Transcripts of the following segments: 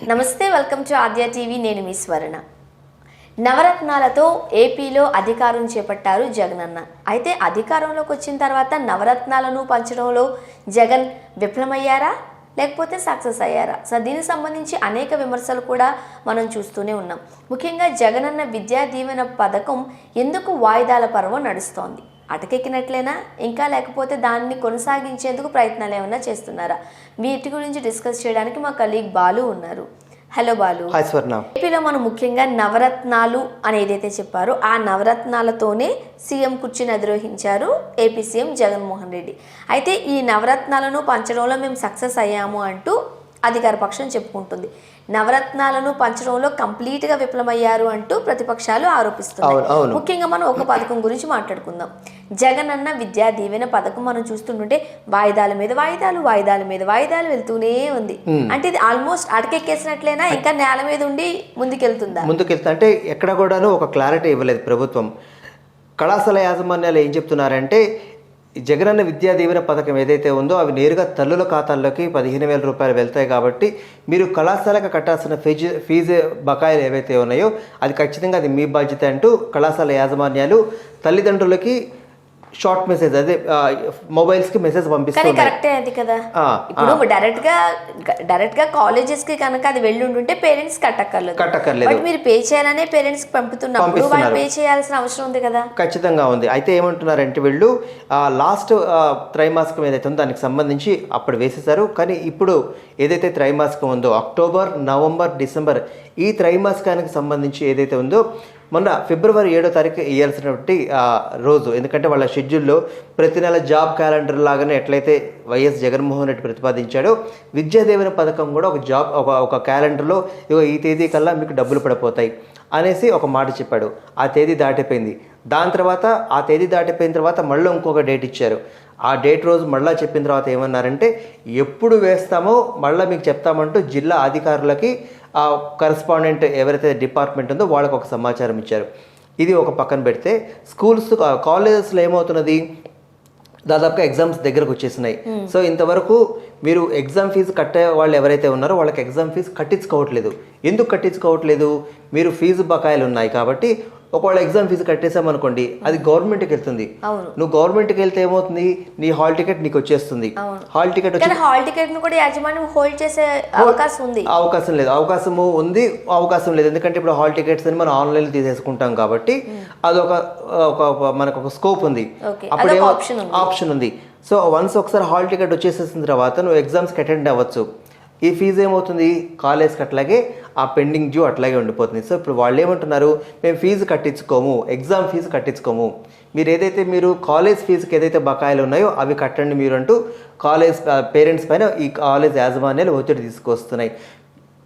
నమస్తే, welcome to Aadya TV. నేను మీ స్వర్ణ. నవరత్నాలతో ఏపీలో అధికారం చేపట్టారు జగనన్న. అయితే అధికారంలోకి వచ్చిన తర్వాత నవరత్నాలను పంచడంలో జగన్ విఫలమయ్యారా లేకపోతే సక్సెస్ అయ్యారా? సో దీనికి సంబంధించి అనేక విమర్శలు కూడా మనం చూస్తూనే ఉన్నాం. ముఖ్యంగా జగనన్న విద్యా దీవెన పథకం ఎందుకు వాయిదాల పర్వం నడుస్తోంది? అటకెక్కినట్లేనా, ఇంకా లేకపోతే దాన్ని కొనసాగించేందుకు ప్రయత్నాలు ఏమైనా చేస్తున్నారా? వీటి గురించి డిస్కస్ చేయడానికి మా కలీగ్ బాలు ఉన్నారు. హలో బాలు. హాయ్ స్వర్ణ. ఏపీలో మనం ముఖ్యంగా నవరత్నాలు అని ఏదైతే చెప్పారో ఆ నవరత్నాలతోనే సీఎం కుర్చీని అధిరోహించారు ఏపీ సీఎం జగన్మోహన్ రెడ్డి. అయితే ఈ నవరత్నాలను పంచడంలో మేము సక్సెస్ అయ్యాము అంటూ అధికార పక్షం చెప్పుకుంటుంది. నవరత్నాలను పంచడంలో కంప్లీట్గా విఫలమయ్యారు అంటూ ప్రతిపక్షాలు ఆరోపిస్తున్నాయి. ముఖ్యంగా మనం ఒక పథకం గురించి మాట్లాడుకుందాం. జగన్ అన్న విద్యా దీవెన పథకం మనం చూస్తుంటే వాయిదాల మీద వాయిదాలు వెళ్తూనే ఉంది. అంటే ఇది ఆల్మోస్ట్ అటకెక్కేసినట్లేనా, ఇంకా నేల మీద ఉండి ముందుకెళ్తుందా? అంటే ఎక్కడ కూడాను ఒక క్లారిటీ ఇవ్వలేదు ప్రభుత్వం. కళాశాల యాజమాన్యాలు ఏం చెప్తున్నారంటే జగనన్న విద్యా దీవెన పథకం ఏదైతే ఉందో అవి నేరుగా తల్లుల ఖాతాల్లోకి 15,000 రూపాయలు వెళ్తాయి. కాబట్టి మీరు కళాశాలకు కట్టాల్సిన ఫీజు బకాయిలు ఏవైతే ఉన్నాయో అది ఖచ్చితంగా అది మీ బాధ్యత అంటూ కళాశాల యాజమాన్యాలు తల్లిదండ్రులకి షార్ట్ మెసేజ్, అదే మొబైల్స్ కి మెసేజ్ పంపిస్తారు. కరెక్టే అది కదా. ఇప్పుడు డైరెక్ట్ గా కాలేజెస్ కి కనుక అది వెళ్ళి ఉంటుంటే పేరెంట్స్ కట్టక్కర్లేదు. మీరు పే చేయాలనే పేరెంట్స్ కి పంపుతున్నప్పుడు వాళ్ళు పే చేయాల్సిన అవసరం ఉంది కదా. ఖచ్చితంగా ఉంది. అయితే ఏమంటున్నారంటే వీళ్ళు లాస్ట్ త్రైమాసికం ఏదైతే ఉందో దానికి సంబంధించి అప్పుడు వేసేసారు. కానీ ఇప్పుడు ఏదైతే త్రైమాసికం ఉందో అక్టోబర్, నవంబర్, డిసెంబర్ ఈ త్రైమాసికానికి సంబంధించి ఏదైతే ఉందో మొన్న ఫిబ్రవరి 7వ తారీఖు ఇవ్వాల్సినటువంటి రోజు, ఎందుకంటే వాళ్ళ షెడ్యూల్లో ప్రతి నెల జాబ్ క్యాలెండర్ లాగానే ఎట్లయితే వైఎస్ జగన్మోహన్ రెడ్డి ప్రతిపాదించాడో విద్యా దీవెన పథకం కూడా ఒక జాబ్ ఒక క్యాలెండర్లో ఇగో ఈ తేదీ కల్లా మీకు డబ్బులు పడిపోతాయి అనేసి ఒక మాట చెప్పాడు. ఆ తేదీ దాటిపోయింది. దాని తర్వాత ఆ తేదీ దాటిపోయిన తర్వాత మళ్ళీ ఇంకొక డేట్ ఇచ్చారు. ఆ డేట్ రోజు మళ్ళీ చెప్పిన తర్వాత ఏమన్నారంటే ఎప్పుడు వేస్తామో మళ్ళీ మీకు చెప్తామంటూ జిల్లా అధికారులకి కరెస్పాండెంట్ ఎవరైతే డిపార్ట్మెంట్ ఉందో వాళ్ళకి ఒక సమాచారం ఇచ్చారు. ఇది ఒక పక్కన పెడితే స్కూల్స్ కాలేజెస్లో ఏమవుతున్నది, దాదాపుగా ఎగ్జామ్స్ దగ్గరకు వచ్చేసినాయి. సో ఇంతవరకు మీరు ఎగ్జామ్ ఫీజు కట్టే వాళ్ళు ఎవరైతే ఉన్నారో వాళ్ళకి ఎగ్జామ్ ఫీజు కట్టించుకోవట్లేదు. ఎందుకు కట్టించుకోవట్లేదు? మీరు ఫీజు బకాయిలు ఉన్నాయి కాబట్టి ఒకవేళ ఎగ్జామ్ ఫీజు కట్టేసామనుకోండి అది గవర్నమెంట్కి వెళ్తుంది. నువ్వు గవర్నమెంట్కి వెళ్తే ఏమవుతుంది, నీ హాల్ టికెట్ నీకు వచ్చేస్తుంది. హాల్ టికెట్ కూడా యాజమాన్యం హోల్డ్ చేసే అవకాశం ఉంది? అవకాశం లేదు. అవకాశం లేదు. ఎందుకంటే ఇప్పుడు హాల్ టికెట్స్ అని మనం ఆన్లైన్లో తీసేసుకుంటాం కాబట్టి అదొక మనకు ఒక స్కోప్ ఉంది. అప్పుడు ఆప్షన్ ఉంది. సో వన్స్ ఒకసారి హాల్ టికెట్ వచ్చేసేసిన తర్వాత నువ్వు ఎగ్జామ్స్కి అటెండ్ అవ్వచ్చు. ఈ ఫీజు ఏమవుతుంది, కాలేజ్కి అట్లాగే ఆ పెండింగ్ డ్యూ అట్లాగే ఉండిపోతుంది. సో ఇప్పుడు వాళ్ళు ఏమంటున్నారు, మేము ఫీజు కట్టించుకోము, ఎగ్జామ్ ఫీజు కట్టించుకోము, మీరు కాలేజ్ ఫీజుకి ఏదైతే బకాయిలు ఉన్నాయో అవి కట్టండి మీరు అంటూ కాలేజ్ పేరెంట్స్ పైన ఈ కాలేజ్ యాజమాన్యాలు ఒత్తిడి తీసుకొస్తున్నాయి.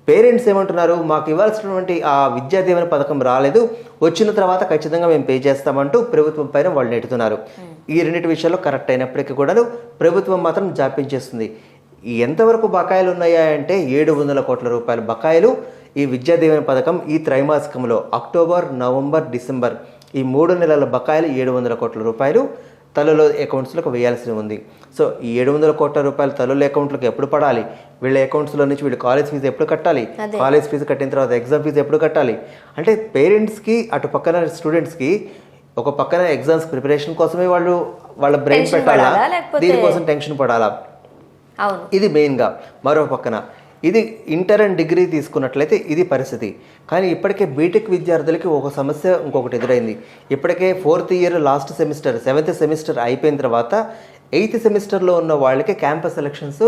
పేరెంట్స్ ఏమంటున్నారు, మాకు ఇవ్వాల్సినటువంటి ఆ విద్యా దీవెన పథకం రాలేదు, వచ్చిన తర్వాత ఖచ్చితంగా మేము పే చేస్తామంటూ ప్రభుత్వం పైన వాళ్ళు నెట్టుతున్నారు. ఈ రెండింటి విషయాల్లో కరెక్ట్ అయినప్పటికీ కూడా ప్రభుత్వం మాత్రం జాప్యం చేస్తుంది. ఎంతవరకు బకాయిలు ఉన్నాయా అంటే 700 కోట్ల రూపాయల బకాయిలు ఈ విద్యా దీవెన పథకం ఈ త్రైమాసికంలో అక్టోబర్, నవంబర్, డిసెంబర్ ఈ 3 నెలల బకాయిలు 700 కోట్ల రూపాయలు తల్లుల అకౌంట్స్లోకి వేయాల్సి ఉంది. సో ఈ 700 కోట్ల రూపాయలు తల్లుల అకౌంట్లోకి ఎప్పుడు పడాలి, వీళ్ళ అకౌంట్స్లో నుంచి వీళ్ళు కాలేజ్ ఫీజు ఎప్పుడు కట్టాలి, కాలేజ్ ఫీజు కట్టిన తర్వాత ఎగ్జామ్ ఫీజు ఎప్పుడు కట్టాలి అంటే పేరెంట్స్కి అటు పక్కన స్టూడెంట్స్కి ఒక పక్కన ఎగ్జామ్స్ ప్రిపరేషన్ కోసమే వాళ్ళ బ్రెయిన్ పెట్టాలా, దీనికోసం టెన్షన్ పడాలా, ఇది మెయిన్గా. మరో పక్కన ఇది ఇంటర్ అండ్ డిగ్రీ తీసుకున్నట్లయితే ఇది పరిస్థితి. కానీ ఇప్పటికే బీటెక్ విద్యార్థులకి ఒక సమస్య ఇంకొకటి ఎదురైంది. ఇప్పటికే 4th year last semester 7th semester అయిపోయిన తర్వాత 8th సెమిస్టర్లో ఉన్న వాళ్ళకి క్యాంపస్ సెలక్షన్స్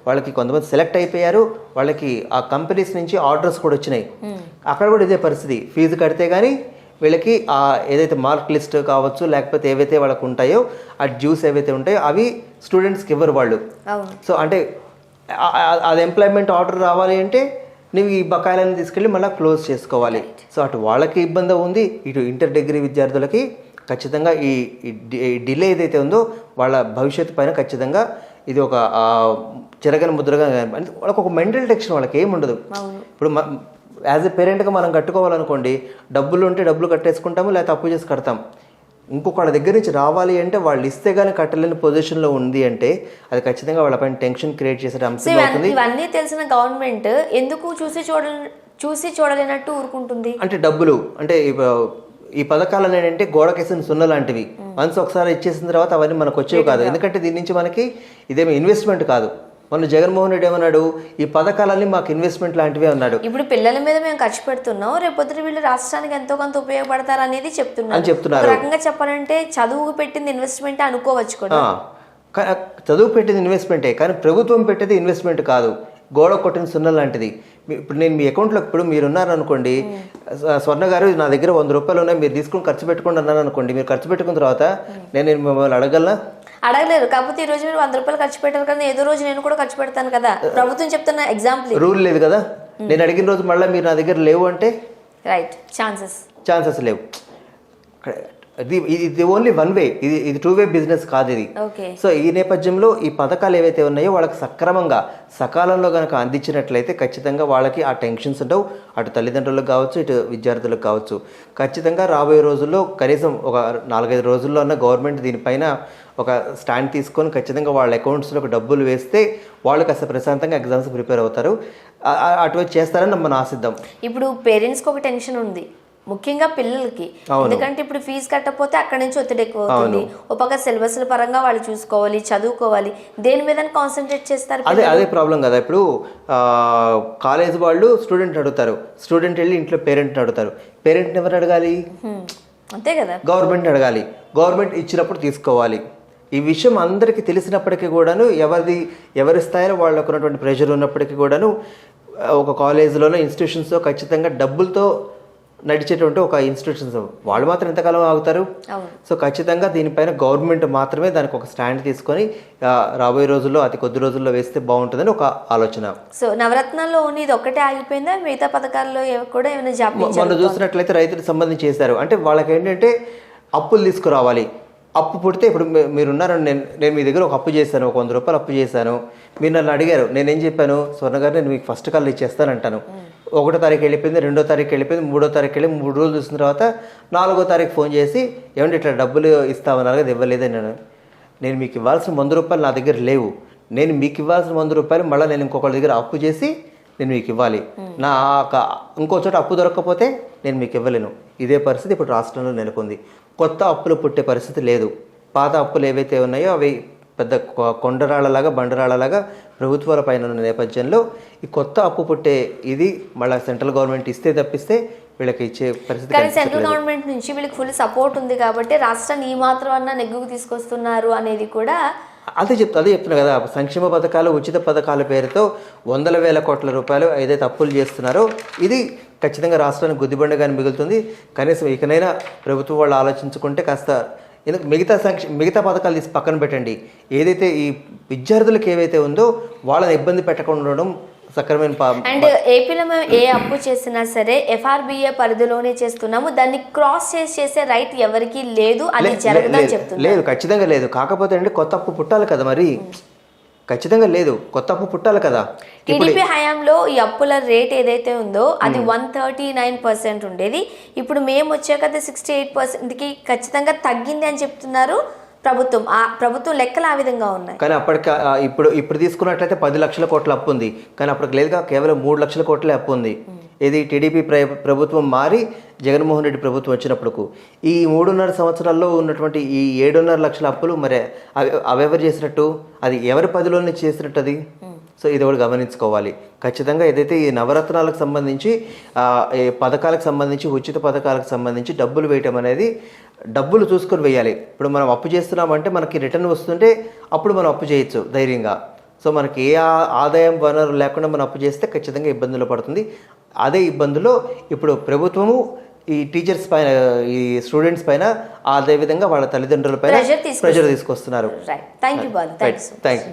వాళ్ళకి కొంతమంది సెలెక్ట్ అయిపోయారు. వాళ్ళకి ఆ కంపెనీస్ నుంచి ఆర్డర్స్ కూడా వచ్చినాయి. అక్కడ కూడా ఇదే పరిస్థితి. ఫీజు కడితే కానీ వీళ్ళకి ఆ ఏదైతే మార్క్ లిస్ట్ కావచ్చు లేకపోతే ఏవైతే వాళ్ళకు ఉంటాయో ఆ డ్యూస్ ఏవైతే ఉంటాయో అవి స్టూడెంట్స్కి ఇవ్వరు వాళ్ళు. సో అంటే అది ఎంప్లాయ్మెంట్ ఆర్డర్ రావాలి అంటే నువ్వు ఈ బకాయిలను తీసుకెళ్ళి మళ్ళీ క్లోజ్ చేసుకోవాలి. సో అటు వాళ్ళకి ఇబ్బంది ఉంది, ఇటు ఇంటర్ డిగ్రీ విద్యార్థులకి ఖచ్చితంగా ఈ డిలే ఏదైతే ఉందో వాళ్ళ భవిష్యత్తు పైన ఖచ్చితంగా ఇది ఒక చెరగని ముద్రగా వాళ్ళకి ఒక మెంటల్ టెన్షన్ వాళ్ళకి ఏముండదు. ఇప్పుడు యాజ్ ఎ పేరెంట్గా మనం కట్టుకోవాలనుకోండి, డబ్బులు ఉంటే డబ్బులు కట్టేసుకుంటాము, లేకపోతే అప్పు చేసి కడతాం. ఇంకొకళ్ళ దగ్గర నుంచి రావాలి అంటే వాళ్ళు ఇస్తే గానీ కట్టలేని పొజిషన్లో ఉంది అంటే అది ఖచ్చితంగా వాళ్ళపైన టెన్షన్ క్రియేట్ చేసే అంశం అవుతుంది. ఇవన్నీ తెలిసిన గవర్నమెంట్ ఎందుకు చూసి చూడలేనట్టు ఊరుకుంటుంది అంటే డబ్బులు అంటే ఈ పథకాలు ఏంటంటే గోడకేసిన సున్న లాంటివి. వన్స్ ఒకసారి ఇచ్చేసిన తర్వాత అవన్నీ మనకు వచ్చేవి కాదు. ఎందుకంటే దీని నుంచి మనకి ఇదేమి ఇన్వెస్ట్మెంట్ కాదు. మన జగన్మోహన్ రెడ్డి ఏమన్నాడు, ఈ పథకాలన్నీ మాకు ఇన్వెస్ట్మెంట్ లాంటివే అన్నాడు. ఇప్పుడు పిల్లల మీద మేము ఖర్చు పెడుతున్నాం, రేపొద్దున వీళ్ళు రాష్ట్రానికి ఎంతో కొంత ఉపయోగపడతారు అనేది చెప్తున్నారు. ఒక రకంగా చెప్పాలంటే చదువుకు పెట్టింది ఇన్వెస్ట్మెంట్ అనుకోవచ్చు కూడా. చదువు పెట్టింది ఇన్వెస్ట్మెంటే, కానీ ప్రభుత్వం పెట్టేది ఇన్వెస్ట్మెంట్ కాదు, గోడ కొట్టిన సున్న లాంటిది. ఇప్పుడు నేను మీ అకౌంట్లో ఇప్పుడు మీరు ఉన్నారనుకోండి, స్వర్ణ గారు నా దగ్గర 100 రూపాయలు ఉన్నాయి, మీరు తీసుకుని ఖర్చు పెట్టుకోండి అన్నాను అనుకోండి. మీరు ఖర్చు పెట్టుకున్న తర్వాత నేను మిమ్మల్ని అడగలనా? అడగలేరు. కాకపోతే ఈ రోజు మీరు 100 రూపాయలు ఖర్చు పెట్టారు కదా, ఏదో రోజు నేను కూడా ఖర్చు పెడతాను కదా. ప్రభుత్వం చెప్తున్న ఎగ్జాంపుల్, రూల్ లేదు కదా. నేను అడిగిన రోజు మళ్ళీ మీరు నా దగ్గర లేవు అంటే రైట్, ఛాన్సెస్ లేవు. ఇది ఓన్లీ వన్ వే, ఇది 2 వే బిజినెస్ కాదు ఇది. సో ఈ నేపథ్యంలో ఈ పథకాలు ఏవైతే ఉన్నాయో వాళ్ళకి సక్రమంగా సకాలంలో కనుక అందించినట్లయితే ఖచ్చితంగా వాళ్ళకి ఆ టెన్షన్స్ ఉండవు. అటు తల్లిదండ్రులకు కావచ్చు, ఇటు విద్యార్థులకు కావచ్చు. ఖచ్చితంగా రాబోయే రోజుల్లో కనీసం ఒక 4-5 రోజుల్లో అన్న గవర్నమెంట్ దీనిపైన ఒక స్టాండ్ తీసుకొని ఖచ్చితంగా వాళ్ళ అకౌంట్స్లోకి డబ్బులు వేస్తే వాళ్ళు కాస్త ప్రశాంతంగా ఎగ్జామ్స్ ప్రిపేర్ అవుతారు. అటువంటి చేస్తారని మనం ఆశిద్దాం. ఇప్పుడు పేరెంట్స్కి ఒక టెన్షన్ ఉంది, ముఖ్యంగా పిల్లలకి. ఎందుకంటే ఇప్పుడు ఫీజు కట్టకపోతే అక్కడి నుంచి ఒత్తిడి ఎక్కువ అవుతుంది. ఒక పక్క సిలబస్ల పరంగా వాళ్ళు చూసుకోవాలి, చదువుకోవాలి, దేని మీద కాన్సన్ట్రేట్ చేస్తారు? అదే ప్రాబ్లం కదా. ఇప్పుడు కాలేజ్ వాళ్ళు స్టూడెంట్ అడుగుతారు, స్టూడెంట్ వెళ్ళి ఇంట్లో పేరెంట్ని అడుగుతారు. పేరెంట్ని ఎవరు అడగాలి? అంతే కదా, గవర్నమెంట్ అడగాలి. గవర్నమెంట్ ఇచ్చినప్పుడు తీసుకోవాలి. ఈ విషయం అందరికీ తెలిసినప్పటికీ కూడాను ఎవరి స్థాయిలో వాళ్ళకు ఉన్నటువంటి ప్రెషర్ ఉన్నప్పటికీ కూడాను ఒక కాలేజీలోనో ఇన్స్టిట్యూషన్స్లో ఖచ్చితంగా డబ్బులతో నడిచేటువంటి ఒక ఇన్స్టిట్యూషన్స్ వాళ్ళు మాత్రం ఎంతకాలం ఆగుతారు? సో ఖచ్చితంగా దీనిపైన గవర్నమెంట్ మాత్రమే దానికి ఒక స్టాండ్ తీసుకొని రాబోయే రోజుల్లో అతి కొద్ది రోజుల్లో వేస్తే బాగుంటుందని ఒక ఆలోచన. సో నవరత్నాల్లో ఇది ఒక్కటే ఆగిపోయిందా? మిగతా పథకాల్లో కూడా ఏమైనా జాబ్? మనం చూసినట్లయితే రైతులకు సంబంధించి చేశారు. అంటే వాళ్ళకి ఏంటంటే అప్పులు తీసుకురావాలి. అప్పు పుడితే ఇప్పుడు మీరున్నారని నేను మీ దగ్గర ఒక అప్పు చేశాను, ఒక 100 రూపాయలు అప్పు చేశాను. మీరు నన్ను అడిగారు, నేనేం చెప్పాను, స్వర్ణ గారు నేను మీకు ఫస్ట్ కాల్ ఇచ్చేస్తానంటాను. 1వ తారీఖు వెళ్ళిపోయింది, 2వ తారీఖు వెళ్ళిపోయింది, 3వ తారీఖు వెళ్ళి 3 రోజులు చూసిన తర్వాత 4వ తారీఖు ఫోన్ చేసి ఏమంటే ఇట్లా డబ్బులు ఇస్తామన్నారు కదా, ఇవ్వలేదని. నేను మీకు ఇవ్వాల్సిన 100 రూపాయలు నా దగ్గర లేవు. నేను మీకు ఇవ్వాల్సిన 100 రూపాయలు మళ్ళీ నేను ఇంకొకళ్ళ దగ్గర అప్పు చేసి నేను మీకు ఇవ్వాలి. నా ఇంకో చోట అప్పు దొరకకపోతే నేను మీకు ఇవ్వలేను. ఇదే పరిస్థితి ఇప్పుడు రాష్ట్రంలో నెలకొంది. కొత్త అప్పులు పుట్టే పరిస్థితి లేదు. పాత అప్పులు ఏవైతే ఉన్నాయో అవి పెద్ద కొండరాళ్ళలాగా బండరాళ్ళలాగా ప్రభుత్వాల పైన ఉన్న నేపథ్యంలో ఈ కొత్త అప్పు పుట్టే ఇది మళ్ళీ సెంట్రల్ గవర్నమెంట్ ఇస్తే తప్పిస్తే వీళ్ళకి ఇచ్చే పరిస్థితి. కానీ సెంట్రల్ గవర్నమెంట్ నుంచి వీళ్ళకి ఫుల్ సపోర్ట్ ఉంది కాబట్టి రాష్ట్రాన్ని ఈ మాత్రం అన్నా నెగ్గుకు తీసుకొస్తున్నారు అనేది కూడా అదే చెప్తున్నా కదా. సంక్షేమ పథకాలు, ఉచిత పథకాల పేరుతో 100,000 కోట్ల రూపాయలు ఏదైతే అప్పులు చేస్తున్నారో ఇది ఖచ్చితంగా రాష్ట్రానికి గుద్దిబండగానే మిగులుతుంది. కనీసం ఇకనైనా ప్రభుత్వం వాళ్ళు ఆలోచించుకుంటే కాస్త ఎందుకు మిగతా పథకాలు తీసి పక్కన పెట్టండి. ఏదైతే ఈ విద్యార్థులకు ఏవైతే ఉందో వాళ్ళని ఇబ్బంది పెట్టకుండా ఉండడం సక్రమైన. అండ్ ఏపీలో మేము ఏ అప్పు చేసినా సరే FRBA పరిధిలోనే చేస్తున్నాము, దాన్ని క్రాస్ చేసే రైట్ ఎవరికి లేదు, అది జరగదని చెప్తున్నారు. లేదు, ఖచ్చితంగా లేదు. కాకపోతే అంటే కొత్త అప్పు పుట్టాలి కదా, మరి ఖచ్చితంగా లేదు, కొత్త అప్పు పుట్టాలి కదా. టీడీపీ హయాంలో ఈ అప్పుల రేట్ ఏదైతే ఉందో అది 139% ఉండేది. ఇప్పుడు మేము వచ్చాక 68%కి ఖచ్చితంగా తగ్గింది అని చెప్తున్నారు ప్రభుత్వం లెక్కలు ఆ విధంగా ఉన్నాయి. కానీ అప్పటికి ఇప్పుడు తీసుకున్నట్లయితే 10 లక్షల కోట్ల అప్పు ఉంది. కానీ అప్పటికి లేదుగా, కేవలం 3 లక్షల కోట్లే అప్పు ఉంది. ఇది టీడీపీ ప్రభుత్వం మారి జగన్మోహన్ రెడ్డి ప్రభుత్వం వచ్చినప్పుడు ఈ 3.5 సంవత్సరాల్లో ఉన్నటువంటి ఈ 7.5 లక్షల అప్పులు మరి అవెవరు చేసినట్టు, అది ఎవరి పరిధిలోనే చేసినట్టు అది. సో ఇది ఒకటి గమనించుకోవాలి. ఖచ్చితంగా ఏదైతే ఈ నవరత్నాలకు సంబంధించి పథకాలకు సంబంధించి ఉచిత పథకాలకు సంబంధించి డబ్బులు వేయటం అనేది డబ్బులు చూసుకొని వేయాలి. ఇప్పుడు మనం అప్పు చేస్తున్నామంటే మనకి రిటర్న్ వస్తుంటే అప్పుడు మనం అప్పు చేయొచ్చు ధైర్యంగా. సో మనకి ఏ ఆదాయం వనరు లేకుండా మనం అప్పు చేస్తే ఖచ్చితంగా ఇబ్బందులు పడుతుంది. అదే ఇబ్బందులో ఇప్పుడు ప్రభుత్వము ఈ టీచర్స్ పైన, ఈ స్టూడెంట్స్ పైన, అదేవిధంగా వాళ్ళ తల్లిదండ్రుల పైన ప్రెషర్ తీసుకొస్తున్నారు. Thank you.